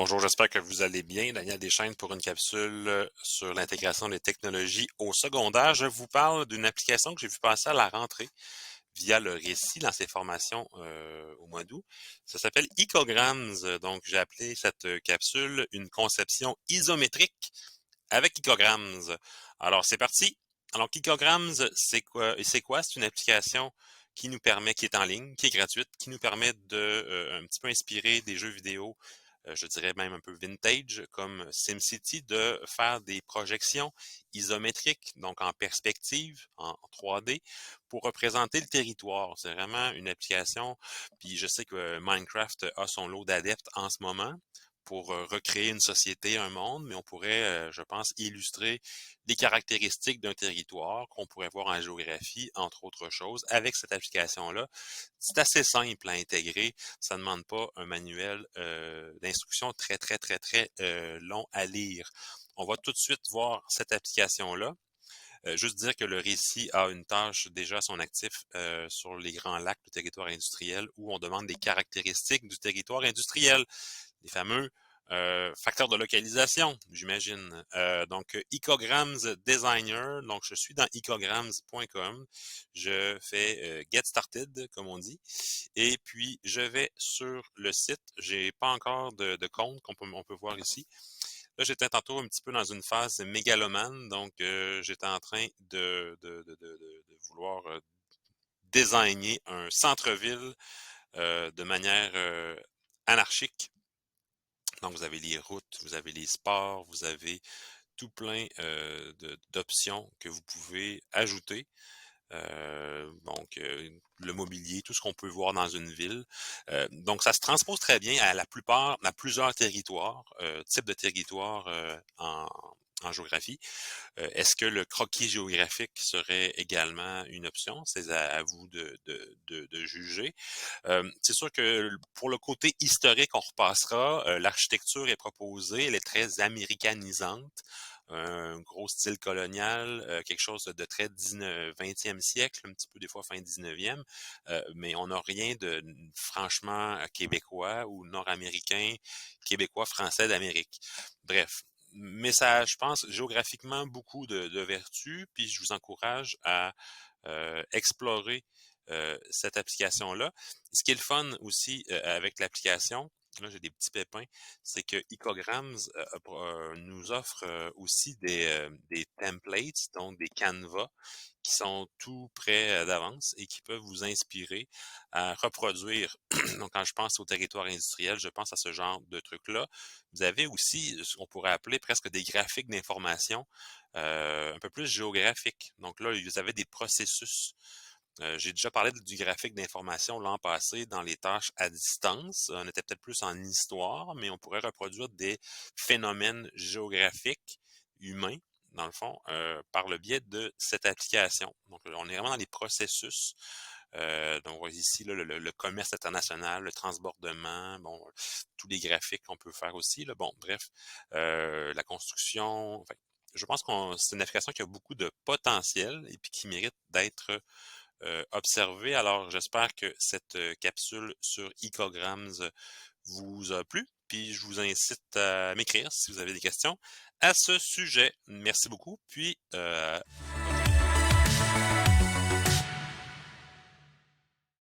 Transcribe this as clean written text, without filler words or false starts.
Bonjour, j'espère que vous allez bien. Daniel Deschaines pour une capsule sur l'intégration des technologies au secondaire. Je vous parle d'une application que j'ai vu passer à la rentrée via le récit dans ses formations au mois d'août. Ça s'appelle Icograms. Donc, j'ai appelé cette capsule une conception isométrique avec Icograms. Alors, c'est parti. Alors, Icograms, c'est quoi? C'est quoi? C'est une application qui nous permet, qui est en ligne, qui est gratuite, qui nous permet de un petit peu inspirer des jeux vidéo, je dirais même un peu vintage, comme SimCity, de faire des projections isométriques, donc en perspective, en 3D, pour représenter le territoire. C'est vraiment une application, puis je sais que Minecraft a son lot d'adeptes en ce moment pour recréer une société, un monde, mais on pourrait, je pense, illustrer les caractéristiques d'un territoire qu'on pourrait voir en géographie, entre autres choses, avec cette application-là. C'est assez simple à intégrer. Ça ne demande pas un manuel d'instruction très long à lire. On va tout de suite voir cette application-là. Juste dire que le récit a une tâche déjà à son actif sur les grands lacs du territoire industriel où on demande des caractéristiques du territoire industriel, les fameux facteurs de localisation, j'imagine. Donc, Icograms Designer. Donc, je suis dans icograms.com. Je fais Get Started, comme on dit. Et puis, je vais sur le site. J'ai pas encore de compte on peut voir ici. Là, j'étais tantôt un petit peu dans une phase mégalomane. Donc, j'étais en train de vouloir désigner un centre-ville de manière anarchique. Donc, vous avez les routes, vous avez les sports, vous avez tout plein d'options que vous pouvez ajouter. Le mobilier, tout ce qu'on peut voir dans une ville. Donc, ça se transpose très bien à plusieurs territoires, types de territoires en géographie. Est-ce que le croquis géographique serait également une option? C'est à vous de juger. C'est sûr que pour le côté historique, on repassera. L'architecture est proposée, elle est très américanisante. Un gros style colonial, quelque chose de très 20e siècle, un petit peu des fois fin 19e, mais on n'a rien de franchement québécois ou nord-américain, québécois, français d'Amérique. Bref, mais ça, je pense, géographiquement, beaucoup de vertus, puis je vous encourage à explorer cette application-là. Ce qui est le fun aussi avec l'application, là j'ai des petits pépins, c'est que Icograms nous offre aussi des templates, donc des canevas qui sont tout prêts d'avance et qui peuvent vous inspirer à reproduire. Donc, quand je pense au territoire industriel, je pense à ce genre de trucs-là. Vous avez aussi ce qu'on pourrait appeler presque des graphiques d'information un peu plus géographiques. Donc là, vous avez des processus. J'ai déjà parlé du graphique d'information l'an passé dans les tâches à distance. On était peut-être plus en histoire, mais on pourrait reproduire des phénomènes géographiques humains, dans le fond, par le biais de cette application. Donc, on est vraiment dans les processus. Donc, on voit ici là, le commerce international, le transbordement, bon, tous les graphiques qu'on peut faire aussi. Là. Bon, bref, la construction. Enfin, je pense que c'est une application qui a beaucoup de potentiel et puis qui mérite d'être observé. Alors, j'espère que cette capsule sur Icograms vous a plu. Puis, je vous incite à m'écrire si vous avez des questions à ce sujet. Merci beaucoup. Puis,